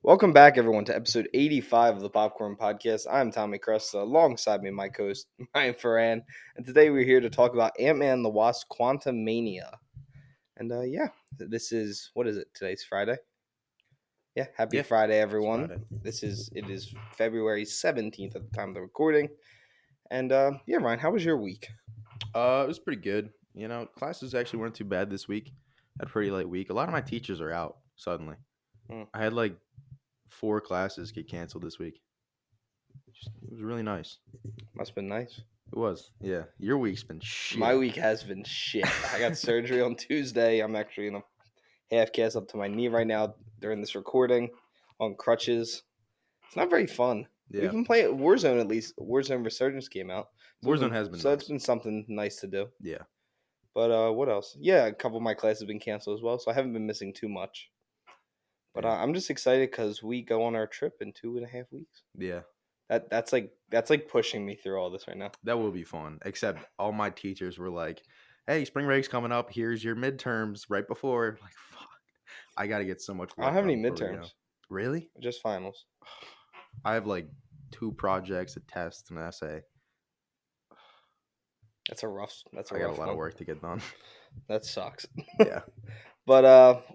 Welcome back, everyone, to episode 85 of the Popcorn Podcast. I'm Tommy Cresta, alongside me, my co-host, Ryan Ferran, and today we're here to talk about Ant-Man and the Wasp: Quantumania. And this is, what is it? Today's Friday? Yeah, happy Friday, everyone. Friday. It is February 17th at the time of the recording. And Ryan, how was your week? It was pretty good. Classes actually weren't too bad this week. Had a pretty light week. A lot of my teachers are out suddenly. I had like 4 classes get canceled this week. It was really nice. Must have been nice. It was. Yeah. Your week's been shit. My week has been shit. I got surgery on Tuesday. I'm actually in a half cast up to my knee right now during this recording on crutches. It's not very fun. Yeah. We've been playing Warzone at least. Warzone Resurgence came out. Warzone has been so nice. It's been something nice to do. Yeah. But what else? Yeah, a couple of my classes have been canceled as well, so I haven't been missing too much. But I'm just excited because we go on our trip in 2.5 weeks. Yeah. That's like pushing me through all this right now. That will be fun. Except all my teachers were like, "Hey, spring break's coming up. Here's your midterms right before." I'm like, fuck. I got to get so much work. I don't have any midterms. Really? Just finals. I have like 2 projects, a test, and an essay. That's a rough. I got a lot of work to get done. That sucks. Yeah. But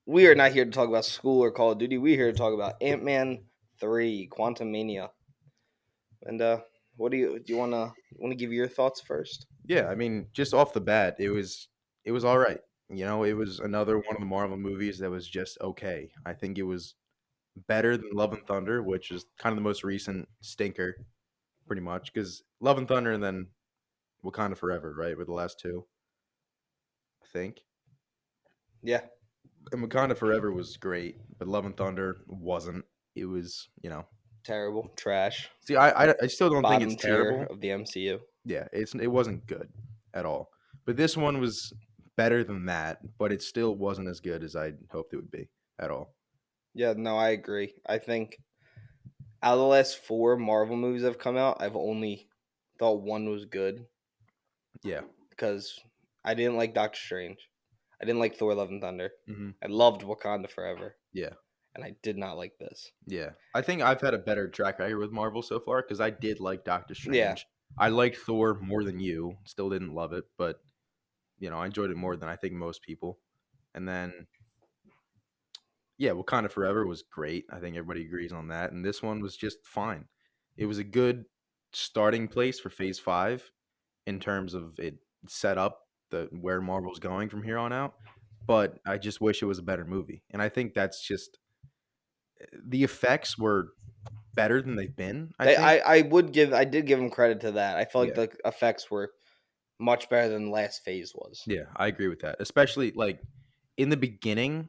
we are not here to talk about school or Call of Duty. We're here to talk about Ant-Man 3, Quantumania. And what do you want to give your thoughts first? Yeah, I mean, just off the bat, it was all right. It was another one of the Marvel movies that was just okay. I think it was better than Love and Thunder, which is kind of the most recent stinker, pretty much, because Love and Thunder and then Wakanda Forever, right, were the last 2, I think. Yeah. And Wakanda Forever was great, but Love and Thunder wasn't. It was, terrible, trash. See, I still don't think it's terrible. terrible Of the MCU. Yeah, it wasn't good at all. But this one was better than that, but it still wasn't as good as I hoped it would be at all. Yeah, no, I agree. I think out of the last 4 Marvel movies that have come out, I've only thought one was good. Yeah. Because I didn't like Doctor Strange. I didn't like Thor: Love and Thunder. Mm-hmm. I loved Wakanda Forever. Yeah. And I did not like this. Yeah. I think I've had a better track record with Marvel so far because I did like Doctor Strange. Yeah. I liked Thor more than you. Still didn't love it, but, I enjoyed it more than I think most people. And then, yeah, Wakanda Forever was great. I think everybody agrees on that. And this one was just fine. It was a good starting place for Phase 5 in terms of it set up where Marvel's going from here on out. But I just wish it was a better movie. And I think that's just the effects were better than they've been. I did give them credit to that. I felt like the effects were much better than the last phase was. Yeah, I agree with that. Especially like in the beginning,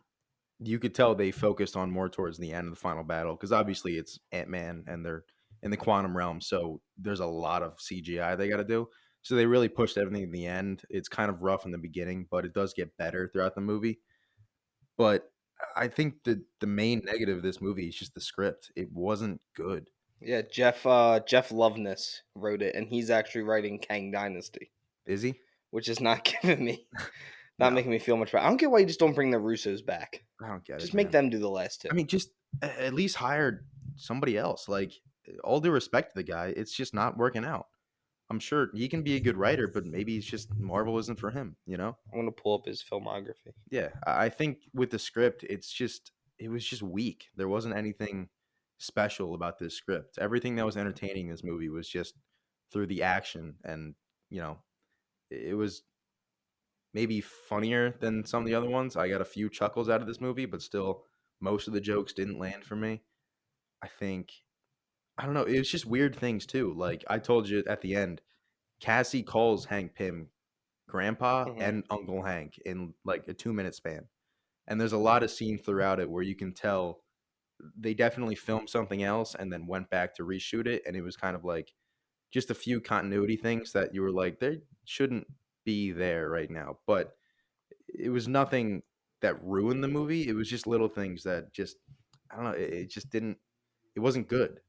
you could tell they focused on more towards the end of the final battle because obviously it's Ant-Man and they're in the quantum realm, so there's a lot of CGI they got to do. So they really pushed everything in the end. It's kind of rough in the beginning, but it does get better throughout the movie. But I think the main negative of this movie is just the script. It wasn't good. Yeah, Jeff Loveness wrote it, and he's actually writing Kang Dynasty. Is he? Which is not giving me, making me feel much better. I don't get why you just don't bring the Russos back. I don't get it. Just make them do the last 2. I mean, just at least hire somebody else. Like, all due respect to the guy, it's just not working out. I'm sure he can be a good writer, but maybe it's just Marvel isn't for him, I'm going to pull up his filmography. Yeah, I think with the script, it was just weak. There wasn't anything special about this script. Everything that was entertaining in this movie was just through the action, and, it was maybe funnier than some of the other ones. I got a few chuckles out of this movie, but still, most of the jokes didn't land for me. I don't know. It was just weird things too. Like I told you at the end, Cassie calls Hank Pym Grandpa and Uncle Hank in like a 2-minute span. And there's a lot of scenes throughout it where you can tell they definitely filmed something else and then went back to reshoot it. And it was kind of like just a few continuity things that you were like, they shouldn't be there right now. But it was nothing that ruined the movie. It was just little things that just, I don't know, it just didn't, it wasn't good.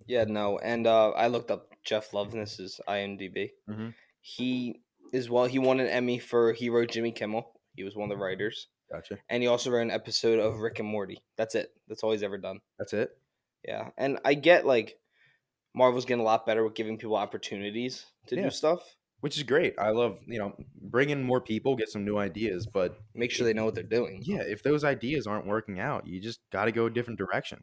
Yeah, no, and I looked up Jeff Loveness's IMDb. Mm-hmm. He won an Emmy he wrote Jimmy Kimmel. He was one of the writers. Gotcha. and he also wrote an episode of Rick and Morty. That's it. That's all he's ever done. That's it. Yeah, and I get like Marvel's getting a lot better with giving people opportunities to do Yeah, stuff. which is great. I love bringing more people, get some new ideas, but Make sure they know what they're doing. yeah, if those ideas aren't working out, you just got to go a different direction.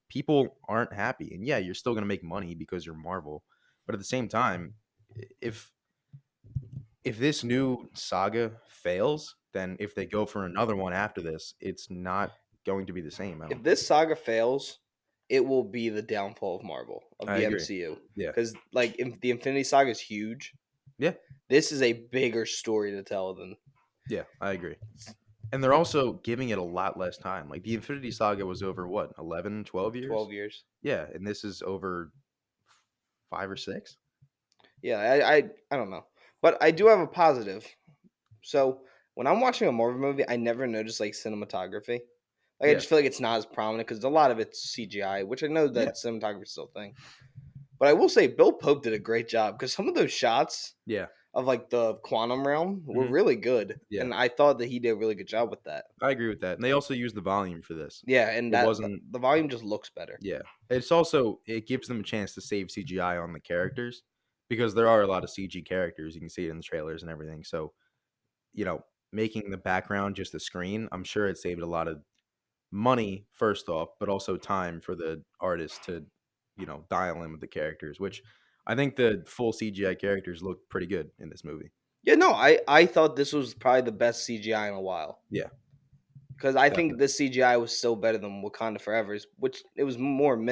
People aren't happy, and yeah, you're still gonna make money because you're Marvel, but at the same time, if this new saga fails, then if they go for another one after this, it's not going to be the same. If this saga fails, it will be the downfall of Marvel, of I the agree. MCU. Yeah. Because like if the Infinity Saga is huge, Yeah. this is a bigger story to tell than Yeah, I agree. And they're also giving it a lot less time. Like the Infinity Saga was over what, 11, 12 years? 12 years. Yeah, and this is over 5 or 6. Yeah, I don't know, but I do have a positive. So when I'm watching a Marvel movie, I never notice like cinematography. Like I Yeah. just feel like it's not as prominent because a lot of it's CGI, which I know Yeah. that cinematography is still a thing. But I will say Bill Pope did a great job because some of those shots Yeah. of like the quantum realm were Mhm. really good, Yeah. and I thought that he did a really good job with that. I agree with that. And they also used the volume for this. Yeah, and It that wasn't the volume just looks better. Yeah. It's also it gives them a chance to save CGI on the characters because there are a lot of CG characters. You can see it in the trailers and everything. So, you know, making the background just a screen, I'm sure it saved a lot of money first off, but also time for the artist to, dial in with the characters, which I think the full CGI characters look pretty good in this movie. Yeah, no, I thought this was probably the best CGI in a while Yeah, because I think definitely. this CGI was still better than Wakanda Forever's, which it was more Hmm.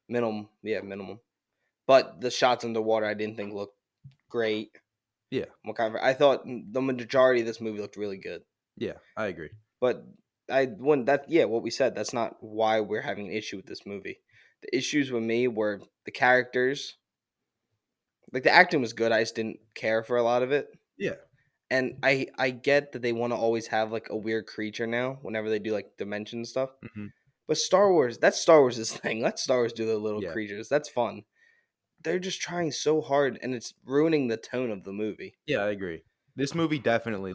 minimum. But the shots underwater, I didn't think looked great. Yeah, I thought the majority of this movie looked really good, yeah, I agree. but what we said. That's not why we're having an issue with this movie. The issues with me were the characters. Like the acting was good, I just didn't care for a lot of it. Yeah. And I get that they want to always have like a weird creature now whenever they do like dimension stuff. Hmm. But Star Wars, that's Star Wars' thing. Let Star Wars do the little Yeah. creatures. That's fun. They're just trying so hard and it's ruining the tone of the movie. Yeah, I agree. This movie definitely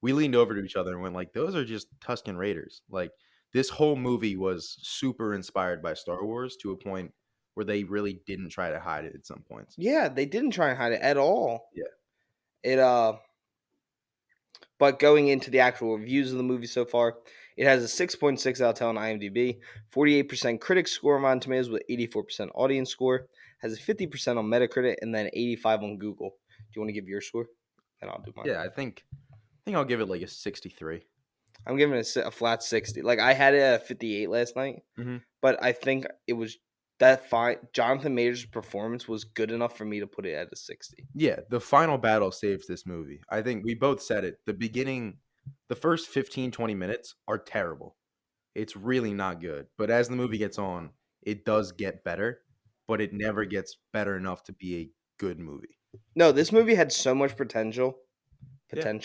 we leaned over to each other and went like, those are just Tusken Raiders. Like this whole movie was super inspired by Star Wars to a point where they really didn't try to hide it at some points. Yeah, they didn't try and hide it at all. Yeah. It But going into the actual reviews of the movie so far, it has a 6.6 out of 10 on IMDb, 48% critic score on Rotten Tomatoes with 84% audience score, has a 50% on Metacritic, and then 85 on Google. Do you want to give your score? And I'll do mine. Yeah, I think I'll give it like a 63. I'm giving it a flat 60. Like I had it at 58 last night, Hmm. but I think it was that fine. Jonathan Majors' performance was good enough for me to put it at a 60. Yeah, the final battle saves this movie. I think we both said it. The first 15, 20 minutes are terrible. It's really not good. But as the movie gets on, it does get better, but it never gets better enough to be a good movie. No, this movie had so much potential, Yeah.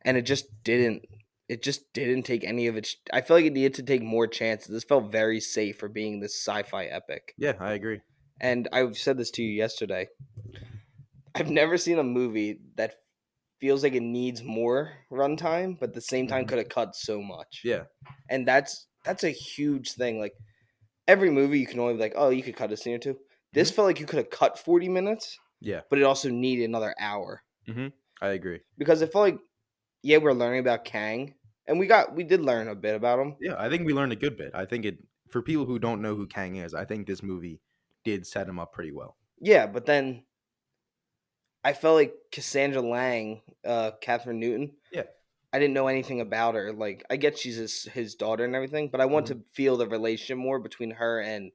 and it just didn't take any of its. I feel like it needed to take more chances. This felt very safe for being this sci-fi epic. Yeah, I agree. And I said this to you yesterday. I've never seen a movie that feels like it needs more runtime, but at the same time Mhm. could have cut so much. Yeah. And that's a huge thing. Like every movie, you can only be like, oh, you could cut a scene or two. This Mhm. felt like you could have cut 40 minutes, Yeah. but it also needed another hour I agree. because it felt like we're learning about Kang, and we did learn a bit about him. Yeah, I think we learned a good bit. I think for people who don't know who Kang is, I think this movie did set him up pretty well. Yeah, but then I felt like Cassandra Lang, Catherine Newton. Yeah. I didn't know anything about her. Like I get she's his daughter and everything, but I want Mhm. to feel the relationship more between her and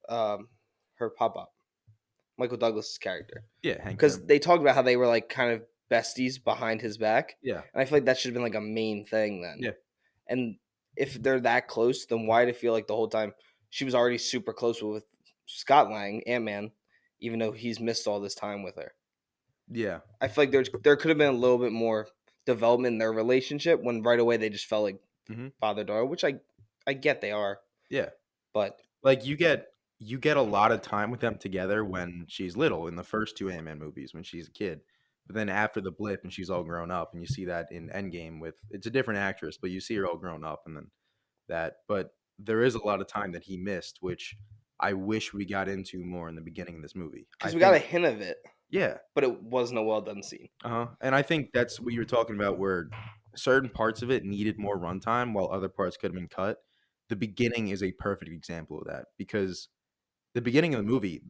um, her papa, Michael Douglas's character, Yeah, Hank because Pym. they talked about how they were like kind of besties behind his back, Yeah. and I feel like that should have been like a main thing then. Yeah. And if they're that close, then why did it feel like the whole time she was already super close with Scott Lang, Ant Man, even though he's missed all this time with her? Yeah. I feel like there could have been a little bit more development in their relationship when right away they just felt like Mhm. father daughter, which I get they are, Yeah. but Like you get a lot of time with them together when she's little in the first two Ant-Man movies when she's a kid. But then after the blip and she's all grown up, and you see that in Endgame with it's a different actress, but you see her all grown up, and then that. But there is a lot of time that he missed, which I wish we got into more in the beginning of this movie. I Because we got a think, hint of it, yeah, but it wasn't a well done scene. and I think that's what you were talking about, where certain parts of it needed more runtime, while other parts could have been cut. The beginning is a perfect example of that because the beginning of the movie,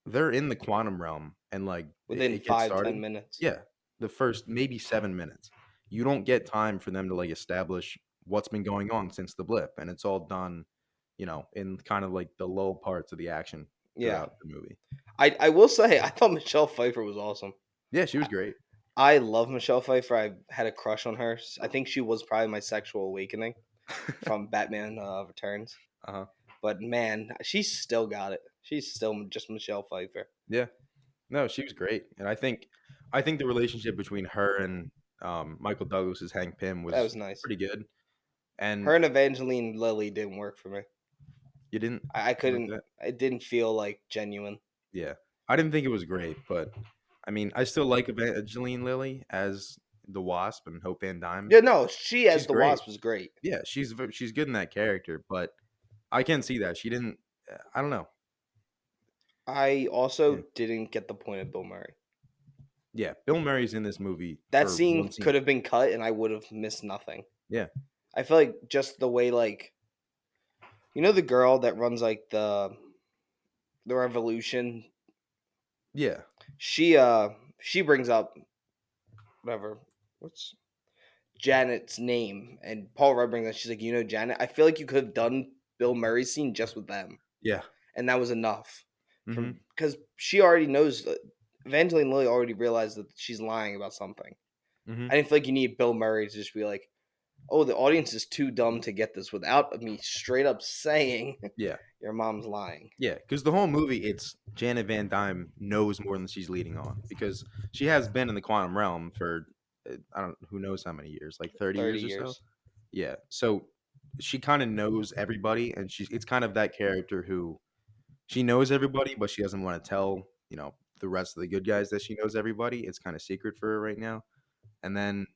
they're in the quantum realm and like Within it gets 5-10 started. minutes. Yeah, the first maybe 7 minutes. You don't get time for them to like establish what's been going on since the blip, and it's all done, in kind of like the low parts of the action Yeah. throughout the movie. I will say, I thought Michelle Pfeiffer was awesome. Yeah, she was great. I love Michelle Pfeiffer. I had a crush on her. I think she was probably my sexual awakening from Batman Returns. Uh-huh. But man, she's still got it. She's still just Michelle Pfeiffer. Yeah. No, she was great. And I think the relationship between her and Michael Douglas's Hank Pym That was was nice. pretty good. And Her and Evangeline Lilly didn't work for me. you didn't I like couldn't. that? It didn't feel like genuine. Yeah. I didn't think it was great, but I mean, I still like Evangeline Lilly as the Wasp and Hope Van Dyne. Yeah, no, she as She's the great. Wasp was great. Yeah, she's good in that character, but I can see that she didn't. I don't know. I also Yeah. didn't get the point of Bill Murray. Yeah, Bill Murray's in this movie That for one scene scene. could have been cut, and I would have missed nothing. Yeah. I feel like just the way, like, the girl that runs like the revolution. Yeah. She brings up whatever what's Janet's name, and Paul Rudd brings up. She's like, Janet. I feel like you could have done Bill Murray's scene just with them, Yeah. and that was enough. Hmm. Because she already knows. Evangeline Lilly already realized that she's lying about something. Hmm. I didn't feel like you need Bill Murray to just be like, "Oh, the audience is too dumb to get this," without me straight up saying, Yeah. "Your mom's lying." Yeah, because the whole movie, it's Janet Van Dyne knows more than she's leading on because she has been in the quantum realm for I don't who knows how many years, like 30 30 years or so. years. Yeah, so she kind of knows everybody, and it's kind of that character who she knows everybody, but she doesn't want to tell the rest of the good guys that she knows everybody. It's kind of secret for her right now. And then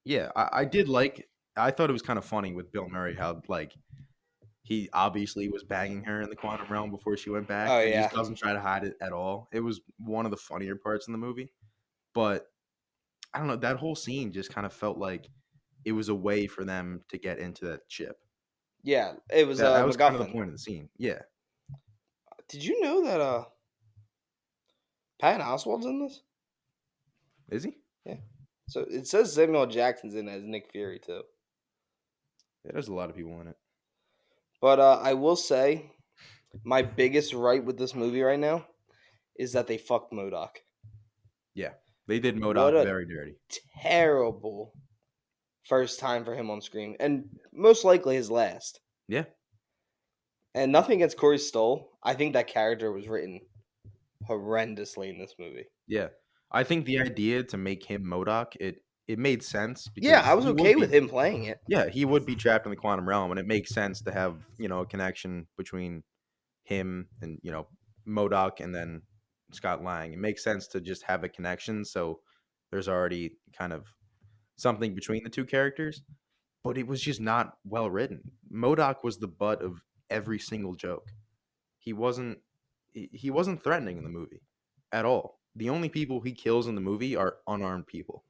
yeah, I did like. I thought it was kind of funny with Bill Murray how like he obviously was banging her in the quantum realm before she went back Oh and yeah, just doesn't try to hide it at all. It was one of the funnier parts in the movie. But I don't know, that whole scene just kind of felt like it was a way for them to get into that ship. yeah. It was That was kind of the MacGuffin. point of the scene. Yeah. Did you know that Patton Oswalt's in this? Is he? Yeah. So it says Samuel Jackson's in it as Nick Fury too. Yeah, there's a lot of people in it. But I will say, my biggest right with this movie right now is that they fucked MODOK. Yeah. They did What MODOK a very dirty. terrible first time for him on screen, and most likely his last. Yeah. And nothing against Corey Stoll. I think that character was written horrendously in this movie. Yeah. I think the idea to make him MODOK, it made sense Yeah, because I was he okay would with be him playing it. yeah, he would be trapped in the quantum realm, and it makes sense to have, a connection between him and, MODOK and then Scott Lang. It makes sense to just have a connection, so there's already kind of something between the two characters, but it was just not well written. MODOK was the butt of every single joke. He wasn't he wasn't threatening in the movie at all. The only people he kills in the movie are unarmed people.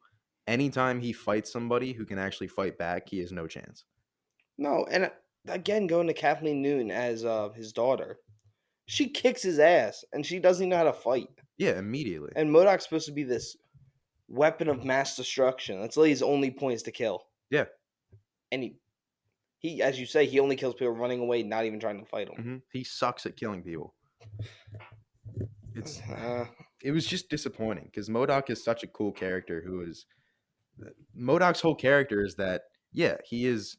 Anytime he fights somebody who can actually fight back, he has no chance. No, and again, going to Kathleen Newton as his daughter, she kicks his ass, and she doesn't even know how to fight. Yeah, immediately. And MODOK's supposed to be this weapon of mass destruction. That's like his only point is to kill. Yeah. And he, as you say, he only kills people running away, not even trying to fight them. Mm-hmm. He sucks at killing people. It was just disappointing because MODOK is such a cool character MODOK's whole character is that, yeah, he is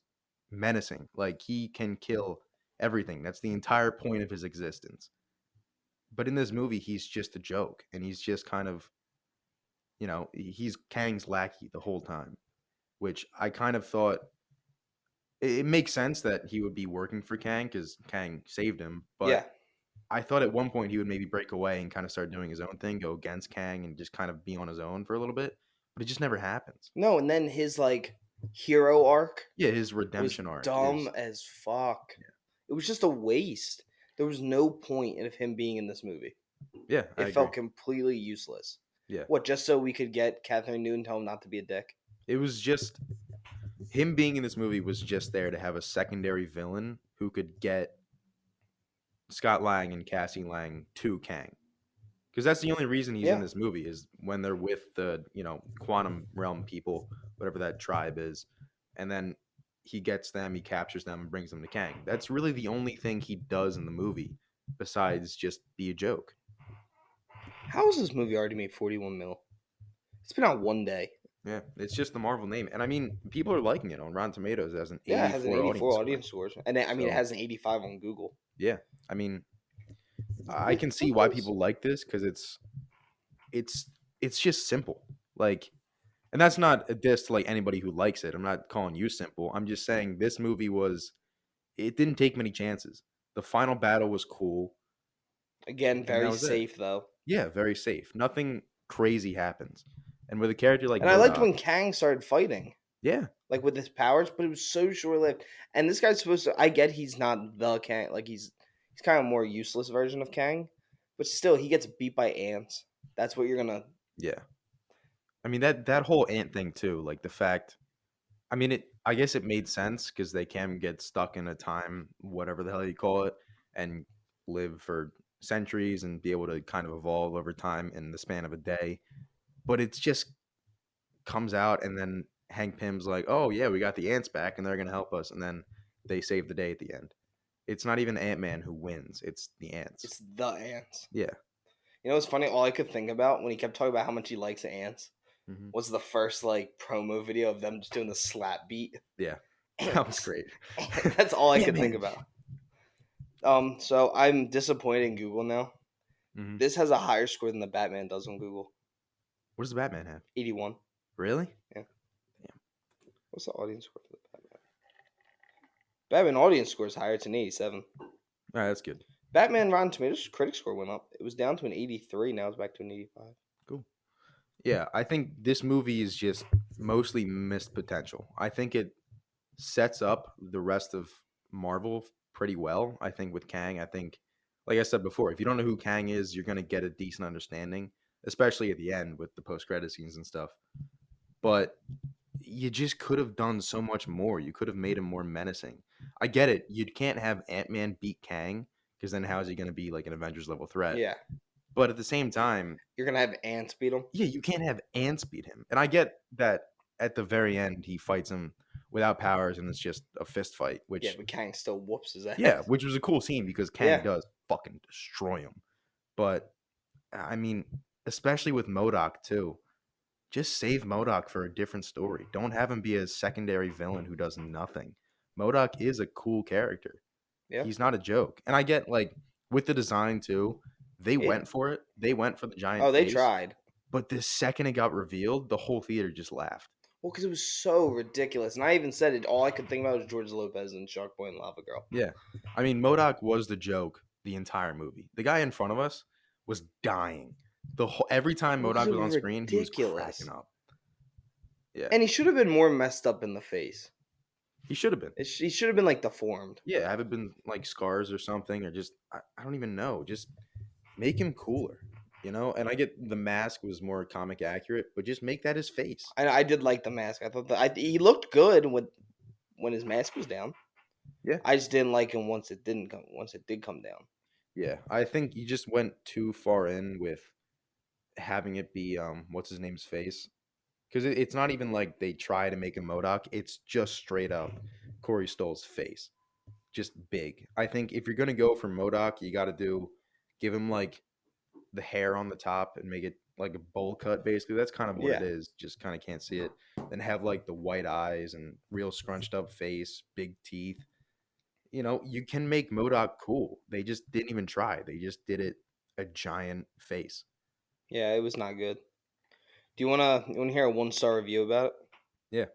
menacing. Like, he can kill everything. That's the entire point of his existence. But in this movie, he's just a joke, and he's just kind of, he's Kang's lackey the whole time, which I kind of thought it makes sense that he would be working for Kang because Kang saved him. But Yeah. I thought at one point he would maybe break away and kind of start doing his own thing, go against Kang, and just kind of be on his own for a little bit. But it just never happens. No, and then his like hero arc Yeah, his was redemption arc dumb is. as fuck. Yeah, It was just a waste. There was no point of him being in this movie. yeah, I It agree. felt completely useless. Yeah, What, just so we could get Catherine Newton tell him not to be a dick? it was just him being in this movie was just there to have a secondary villain who could get Scott Lang and Cassie Lang to Kang. Because that's the only reason he's in Yeah. this movie is when they're with the, quantum realm people, whatever that tribe is. And then he gets them, he captures them, and brings them to Kang. That's really the only thing he does in the movie besides just be a joke. How has this movie already made 41 mil? It's been out one day. Yeah, it's just the Marvel name. And I mean, people are liking it on Rotten Tomatoes as an Yeah, it has an 84 84 audience audience score. scores. And I mean, it So, has an 85 on Google. yeah, I mean, I can see why people like this because it's just simple. Like, and that's not a diss to like anybody who likes it. I'm not calling you simple. I'm just saying this movie it didn't take many chances. The final battle was cool, Again, and that very was it. safe, though. Yeah, very safe. Nothing crazy happens. And with a character like And I liked MODOK, when Kang started fighting, yeah, like with his powers, but it was so short lived. And this guy's supposed to. I get he's not the Kang. Like, he's kind of a more useless version of Kang. But still, he gets beat by ants. That's what you're going to. yeah. I mean that whole ant thing too, like the fact I mean I guess it made sense because they can get stuck in a time, whatever the hell you call it, and live for centuries and be able to kind of evolve over time in the span of a day. But it's just comes out and then Hank Pym's like, "Oh yeah, we got the ants back and they're gonna help us," and then they save the day at the end. It's not even Ant-Man who wins; it's the ants. It's the ants. Yeah. You know what's funny? All I could think about when he kept talking about how much he likes ants Hmm. was the first like promo video of them just doing the slap beat. Yeah, that was Ants. great. That's all I Yeah, could think man. about. So I'm disappointed in Google now. Hmm. This has a higher score than the Batman does on Google. What does the Batman have? 81. Really? Yeah. Damn. What's the audience score for the Batman? Batman audience score is higher. It's an 87. All right, that's good. Batman Rotten Tomatoes critic score went up. It was down to an 83. Now it's back to an 85. Cool. Yeah, I think this movie is just mostly missed potential. I think it sets up the rest of Marvel pretty well. I think with Kang, like I said before, if you don't know who Kang is, you're gonna get a decent understanding, especially at the end with the post-credit scenes and stuff. But you just could have done so much more. You could have made him more menacing. I get it. You can't have Ant-Man beat Kang because then how is he gonna be like an Avengers level threat? Yeah. But at the same time, You're going to have ants beat him? yeah, you can't have ants beat him. And I get that at the very end he fights him without powers and it's just a fist fight, which Yeah, but Kang still whoops his ass. yeah, which was a cool scene because Kang Yeah. does fucking destroy him. But I mean, especially with MODOK too. Just save MODOK for a different story. Don't have him be a secondary villain who does nothing. MODOK is a cool character. Yeah. He's not a joke. And I get like with the design too, they Yeah. went for it. They went for the giant Oh, they face. tried. But the second it got revealed, the whole theater just laughed. Well, because it was so ridiculous. And I even said it. All I could think about was George Lopez and Shark Boy and Lava Girl. Yeah. I mean, MODOK was the joke the entire movie. The guy in front of us was dying. Every time Well, MODOK 'cause it was on was screen, he was ridiculous. cracking up. Yeah. And he should have been more messed up in the face. He should have been. He should have been like deformed. Yeah, have it been like scars or something, or just I don't even know. Just make him cooler, And I get the mask was more comic accurate, but just make that his face. I did like the mask. I thought he looked good when his mask was down. Yeah. I just didn't like him once it did come down. Yeah, I think you just went too far in with having it be what's his name's face, because it's not even like they try to make a MODOK. It's just straight up Corey Stoll's face, just big. I think if you're gonna go for MODOK, you got to give him like the hair on the top and make it like a bowl cut. Basically, that's kind of what it is. Just kind of can't see it. Then have like the white eyes and real scrunched up face, big teeth. You can make MODOK cool. They just didn't even try. They just did it a giant face. Yeah, it was not good. Do you wanna hear a 1-star review about it? Yeah.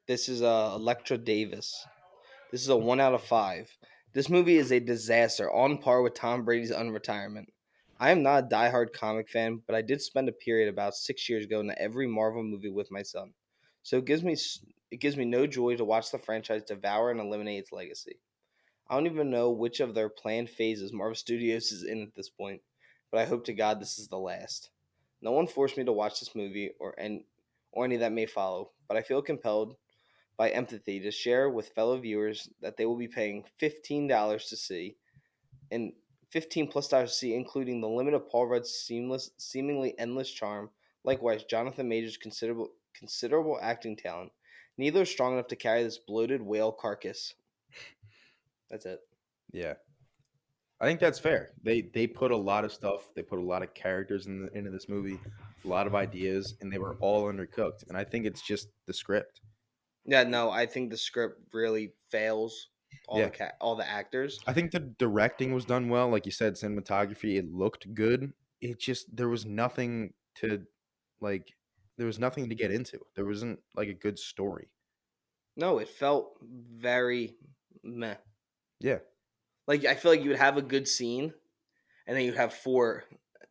This is Electra Davis. This is a 1 out of 5. This movie is a disaster, on par with Tom Brady's unretirement. I am not a diehard comic fan, but I did spend a period about 6 years going to every Marvel movie with my son. So it gives me no joy to watch the franchise devour and eliminate its legacy. I don't even know which of their planned phases Marvel Studios is in at this point, but I hope to God this is the last. No one forced me to watch this movie or any that may follow, but I feel compelled by empathy to share with fellow viewers that they will be paying $15 to see, and 15 plus dollars to see, including the limit of Paul Rudd's seemingly endless charm. Likewise, Jonathan Major's considerable acting talent. Neither is strong enough to carry this bloated whale carcass. That's it. Yeah. I think that's fair. They put a lot of stuff, they put a lot of characters into this movie, a lot of ideas, and they were all undercooked. And I think it's just the script. Yeah, no, I think the script really fails Yeah. all the actors. I think the directing was done well. Like you said, cinematography, it looked good. It just there was nothing to like there was nothing to get into. There wasn't like a good story. No, it felt very meh. Yeah. Like I feel like you would have a good scene, and then you have four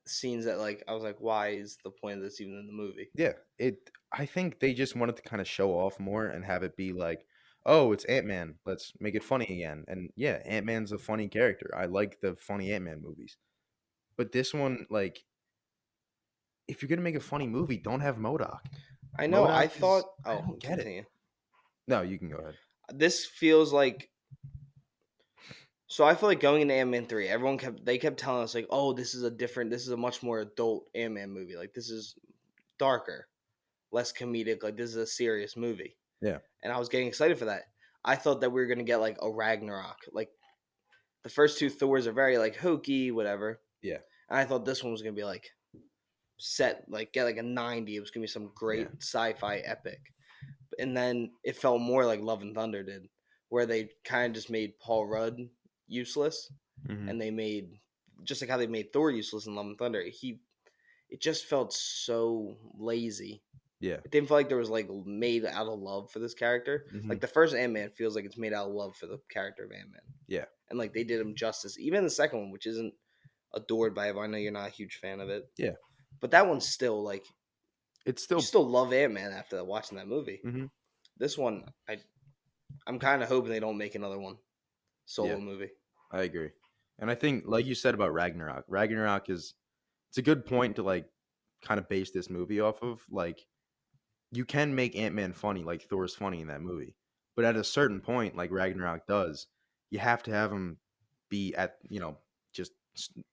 scenes that like I was like, why is the point of this even in the movie? Yeah. I think they just wanted to kind of show off more and have it be like, "Oh, it's Ant-Man. Let's make it funny again." And yeah, Ant-Man's a funny character. I like the funny Ant-Man movies. But this one, like, if you're gonna make a funny movie, don't have MODOK. I know. I MODOK thought. is I Oh, don't get it. continue. No, you can go ahead. This feels like. So I feel like going into Ant Man 3, they kept telling us like, oh, this is a much more adult Ant Man movie. Like this is darker, less comedic. Like this is a serious movie. Yeah. And I was getting excited for that. I thought that we were gonna get like a Ragnarok. Like the first two Thors are very like hokey, whatever. Yeah. And I thought this one was gonna be like set like get like a 90. It was gonna be some great Yeah. sci-fi epic. And then it felt more like Love and Thunder did, where they kind of just made Paul Rudd useless, Hmm. and they made just like how they made Thor useless in Love and Thunder. It just felt so lazy. Yeah. It didn't feel like there was like made out of love for this character. Hmm. Like the first Ant Man feels like it's made out of love for the character of Ant Man, Yeah. and like they did him justice. Even the second one, which isn't adored by everyone. I know you're not a huge fan of it, Yeah. but that one's still like It's you still. still love Ant Man after watching that movie. Hmm. This one, I'm kind of hoping they don't make another one Yeah. solo movie. I agree. And I think, like you said about Ragnarok, Ragnarok is it's a good point to like kind of base this movie off of. Like, you can make Ant-Man funny, like Thor's funny in that movie, but at a certain point, like Ragnarok does, you have to have him be at just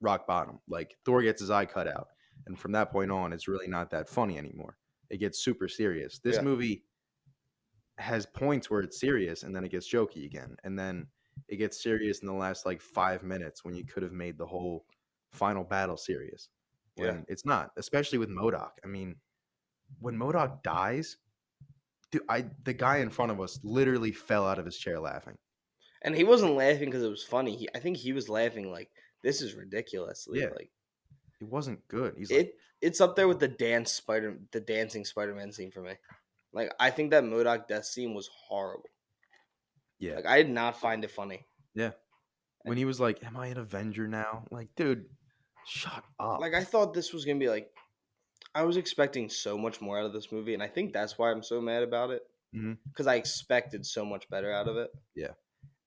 rock bottom. Like Thor gets his eye cut out, and from that point on, it's really not that funny anymore. It gets super serious. This Yeah, movie has points where it's serious and then it gets jokey again. And then it gets serious in the last like 5 minutes when you could have made the whole final battle serious. yeah. When it's not, especially with MODOK. I mean, when MODOK dies, dude, the guy in front of us literally fell out of his chair laughing. And he wasn't laughing because it was funny. I think he was laughing like this is ridiculously Yeah, like it wasn't good. He's like, it's up there with the dancing Spider-Man scene for me. Like I think that MODOK death scene was horrible. yeah, Like I did not find it funny. yeah. When he was like, "Am I an Avenger now?" Like, dude, shut up. Like I thought this was gonna be like I was expecting so much more out of this movie, and I think that's why I'm so mad about it Hmm. because I expected so much better out of it. Yeah,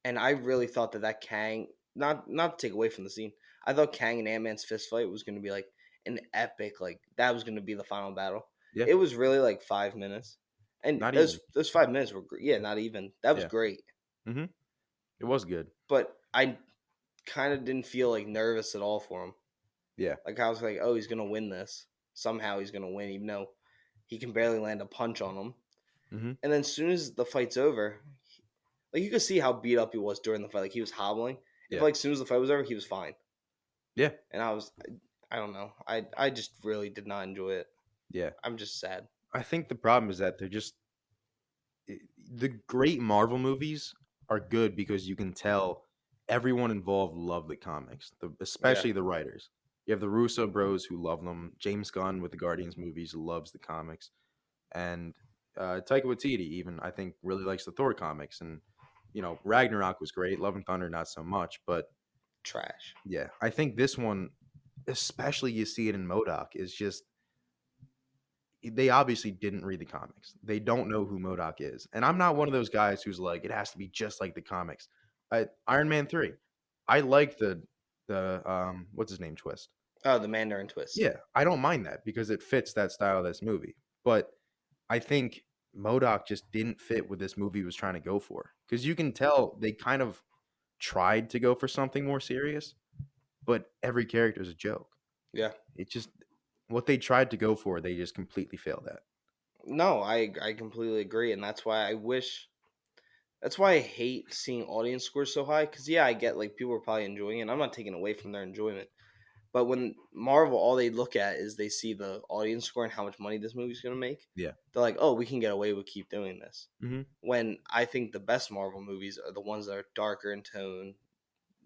And I really thought that Kang, not to take away from the scene, I thought Kang and Ant Man's fist fight was going to be like an epic, like that was going to be the final battle. yeah, It was really like 5 minutes, and not even. those 5 minutes were yeah, not even that was Yeah, great. hmm, it was good. But I kind of didn't feel like nervous at all for him. Yeah, Like I was like, oh, he's gonna win this. Somehow he's gonna win, even though he can barely land a punch on him. hmm, And then as soon as the fight's over, like you could see how beat up he was during the fight. Like he was hobbling. If yeah, like as soon as the fight was over, he was fine. yeah, And I don't know. I just really did not enjoy it. yeah. I'm just sad. I think the problem is that they're just the great Marvel movies are good because you can tell everyone involved loved the comics, Yeah, especially the writers. You have the Russo bros who love them. James Gunn with the Guardians movies loves the comics, and Taika Waititi even I think really likes the Thor comics, and Ragnarok was great. Love and Thunder, not so much. But Trash. yeah, I think this one, especially you see it in MODOK, is just they obviously didn't read the comics. They don't know who MODOK is. And I'm not one of those guys who's like, it has to be just like the comics. Iron Man 3. I like the what's his name twist. Oh, the Mandarin twist. Yeah, I don't mind that because it fits that style of this movie. But I think MODOK just didn't fit what this movie was trying to go for. Because you can tell they kind of tried to go for something more serious, but every character is a joke. Yeah. It just what they tried to go for, they just completely failed at. No, I completely agree, and that's why I wish. That's why I hate seeing audience scores so high. Because yeah, I get like people are probably enjoying it. And I'm not taking away from their enjoyment. But when Marvel, all they look at is they see the audience score and how much money this movie's going to make. Yeah. They're like, oh, we can get away with keep doing this. Mm-hmm. When I think the best Marvel movies are the ones that are darker in tone,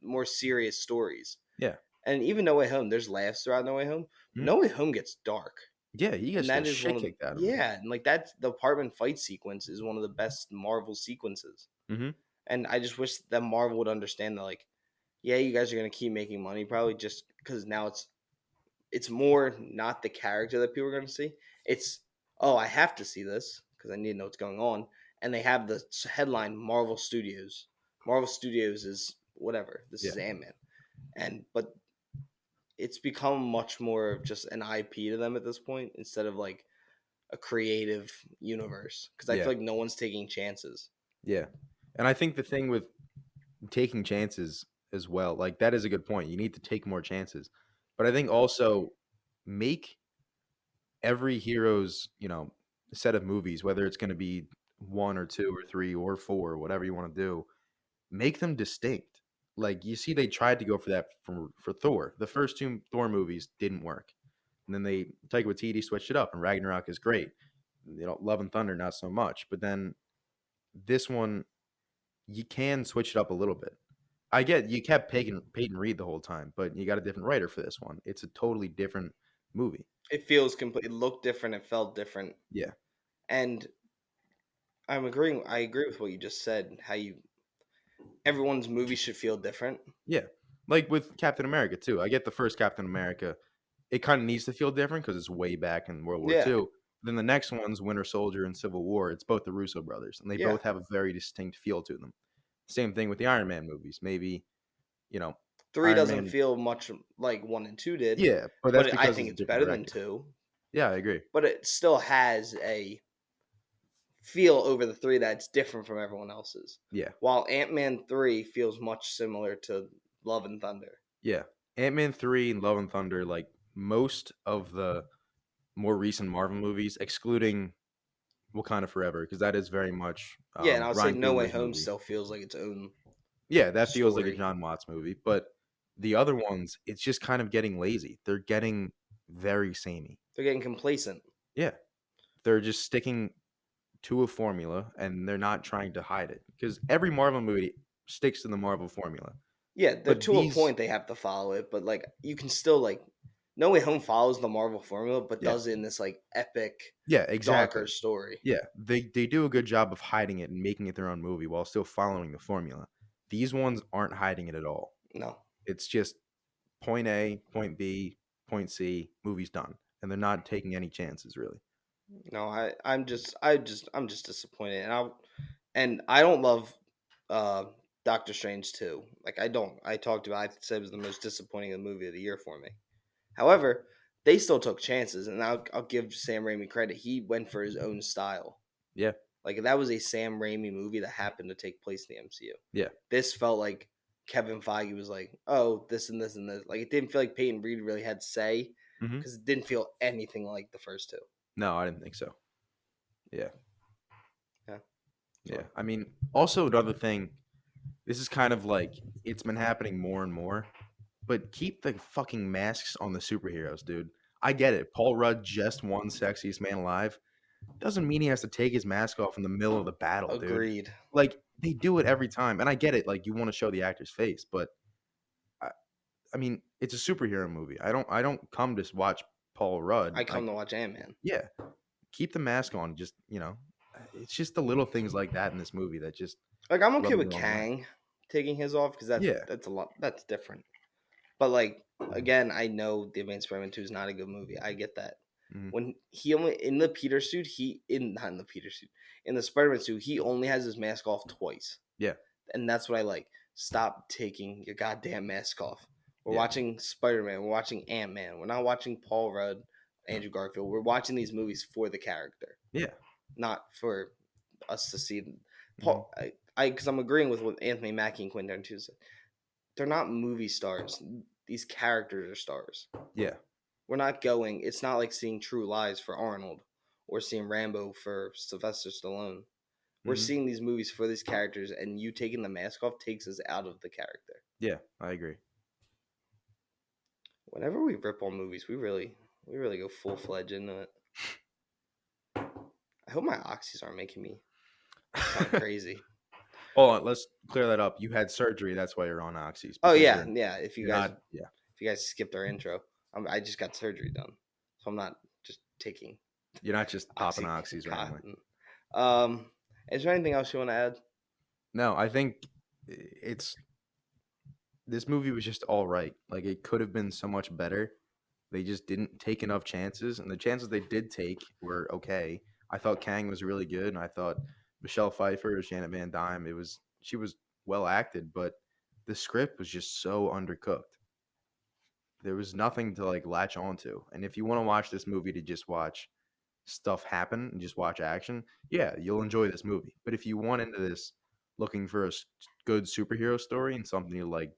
more serious stories. Yeah. And even No Way Home, there's laughs throughout No Way Home. Mhm. No Way Home gets dark. Yeah, he gets And that the is shit one of kicked out of him. yeah, and like that's the apartment fight sequence is one of the best Marvel sequences. Mm-hmm. And I just wish that Marvel would understand that, like, yeah, you guys are gonna keep making money probably just because now it's more not the character that people are gonna see. It's oh, I have to see this because I need to know what's going on. And they have the headline Marvel Studios. Marvel Studios is whatever. This is Yeah. Ant-Man, but it's become much more of just an IP to them at this point instead of like a creative universe because I Yeah. feel like no one's taking chances. Yeah. And I think the thing with taking chances as well, like that is a good point. You need to take more chances. But I think also make every hero's, set of movies, whether it's going to be one or two or three or four, whatever you want to do, make them distinct. Like you see, they tried to go for that for Thor. The first two Thor movies didn't work, and then Taika Waititi switched it up, and Ragnarok is great. Love and Thunder not so much, but then this one you can switch it up a little bit. I get you kept Peyton Reed the whole time, but you got a different writer for this one. It's a totally different movie. It feels complete. It looked different. It felt different. Yeah, And I'm agreeing. I agree with what you just said. How you everyone's movie should feel different. yeah. Like with Captain America too. I get the first Captain America. It kind of needs to feel different because it's way back in World War Yeah, II. Then the next one's Winter Soldier and Civil War. It's both the Russo brothers, and they yeah. both have a very distinct feel to them. Same thing with the Iron Man movies. Maybe, you know, 3 Iron doesn't Man. feel much like 1 and 2 did, Yeah, but that's but I because think it's a it's different better than director. 2. Yeah, I agree. But it still has a feel over the 3 that's different from everyone else's. Yeah, While Ant-Man 3 feels much similar to Love and Thunder. yeah. Ant-Man 3 and Love and Thunder, like most of the more recent Marvel movies, excluding Wakanda Forever, because that is very much Yeah, and I would say Ryan No Way Coogler's Home movie. still feels like its own Yeah, that feels like a story. John Watts movie. But the other ones, it's just kind of getting lazy. They're getting very samey. They're getting complacent. Yeah, they're just sticking to a formula and they're not trying to hide it because every Marvel movie sticks to the Marvel formula. Yeah, they're But to a these, point they have to follow it, but like you can still like No Way Home follows the Marvel formula, but yeah, does it in this like epic, yeah, exactly. darker story. Yeah, they do a good job of hiding it and making it their own movie while still following the formula. These ones aren't hiding it at all. No, It's just point A, point B, point C, movie's done, and they're not taking any chances really. no, I'm just disappointed, and I don't love uh Doctor Strange too. Like I don't. I talked about. I said it was the most disappointing movie of the year for me. However, they still took chances, and I'll give Sam Raimi credit. He went for his own style. Yeah, Like that was a Sam Raimi movie that happened to take place in the MCU. yeah. This felt like Kevin Feige was like, "Oh, this and this and this." Like it didn't feel like Peyton Reed really had say Hmm. because it didn't feel anything like the first two. No, I didn't think so. Yeah, Yeah, yeah. so I mean, also another thing. This is kind of like it's been happening more and more. But keep the fucking masks on the superheroes, dude. I get it. Paul Rudd just won Sexiest Man Alive. Doesn't mean he has to take his mask off in the middle of the battle, dude. agreed. Like they do it every time, and I get it. Like you want to show the actor's face, but I, I mean, it's a superhero movie. I don't come to watch Paul Rudd. I come to watch Ant Man. Yeah, keep the mask on. Just it's just the little things like that in this movie that just Like, I'm rub okay me the with wrong way. Kang taking his off because Yeah. that's a lot. That's different. But like again, I know The Advanced Spider-Man 2 is not a good movie. I get that. Mhm. When he only in the Peter suit, not in the Peter suit, in the Spider-Man suit, he only has his mask off twice. Yeah. And that's what I like. Stop taking your goddamn mask off. We're Yeah. watching Spider-Man. We're watching Ant-Man. We're not watching Paul Rudd, Andrew Garfield. We're watching these movies for the character, Yeah. not for us to see them. Mhm. Because I'm agreeing with what Anthony Mackie and Quentin Tarantino said. They're not movie stars. These characters are stars. Yeah. We're not going. It's not like seeing True Lies for Arnold or seeing Rambo for Sylvester Stallone. We're Mhm. seeing these movies for these characters, and you taking the mask off takes us out of the character. Yeah, I agree. Whenever we rip on movies, we really go full fledged into it. I hope my oxys aren't making me sound crazy. Oh, let's clear that up. You had surgery, that's why you're on oxys. Oh because yeah, you're, yeah. If you you're guys not. Yeah, if you guys skipped our intro, I just got surgery done, so I'm not just taking you're not just popping oxy oxys randomly. cotton. Is there anything else you want to add? No, I think it's this movie was just all right. Like it could have been so much better. They just didn't take enough chances, and the chances they did take were okay. I thought Kang was really good, and I thought Michelle Pfeiffer as Janet Van Dyne, she was well acted, but the script was just so undercooked. There was nothing to like latch onto. And if you want to watch this movie to just watch stuff happen and just watch action, yeah, you'll enjoy this movie. But if you want into this looking for a good superhero story and something you like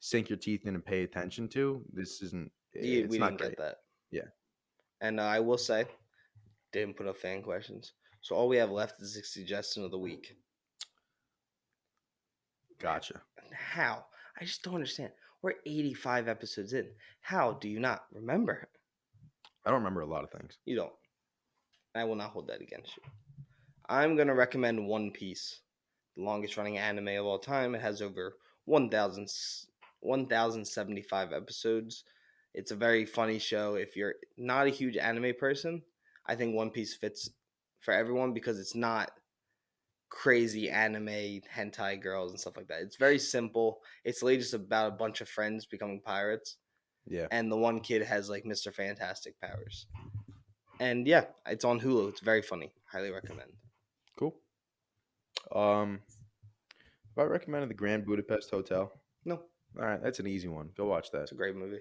sink your teeth in and pay attention to, this isn't. We It's not didn't great. get that. Yeah. And I will say, didn't put up fan questions. So all we have left is a suggestion of the week. Gotcha. How? I just don't understand. We're 85 episodes in. How do you not remember? I don't remember a lot of things. You don't. I will not hold that against you. I'm going to recommend One Piece, the longest running anime of all time. It has over 1,075 episodes. It's a very funny show. If you're not a huge anime person, I think One Piece fits for everyone because it's not crazy anime hentai girls and stuff like that. It's very simple. It's literally just about a bunch of friends becoming pirates, Yeah. and the one kid has like Mr. Fantastic powers. And yeah, it's on Hulu. It's very funny. Highly recommend. Cool. If I recommended the Grand Budapest Hotel, No, all right, that's an easy one. Go watch that. it's a great movie.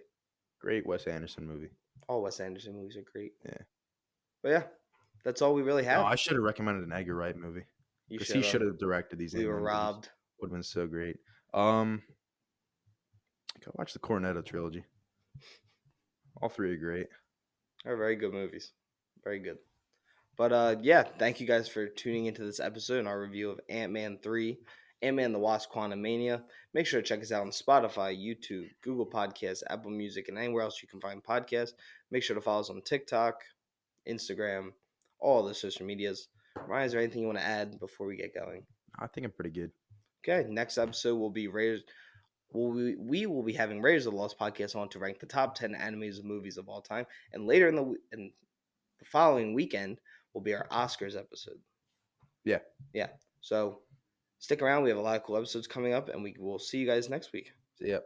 Great Wes Anderson movie. All Wes Anderson movies are great. Yeah. But yeah, that's all we really have. Oh, I should have recommended an Edgar Wright movie You because he should should. have directed these. We were Ant-Man movies. robbed. Would have been so great. Go watch the Cornetto trilogy. All three are great. They're very good movies. Very good. But yeah, thank you guys for tuning into this episode and our review of Ant-Man 3, Ant-Man the Wasp Quantumania. Make sure to check us out on Spotify, YouTube, Google Podcasts, Apple Music, and anywhere else you can find podcasts. Make sure to follow us on TikTok, Instagram, all the social medias. Ryan, is there anything you want to add before we get going? I think I'm pretty good. Okay, next episode will be Raiders. We will be having Raiders of the Lost podcast on to rank the top 10 animated movies of all time, and later in the following weekend will be our Oscars episode. Yeah. So stick around. We have a lot of cool episodes coming up, and we will see you guys next week. See ya.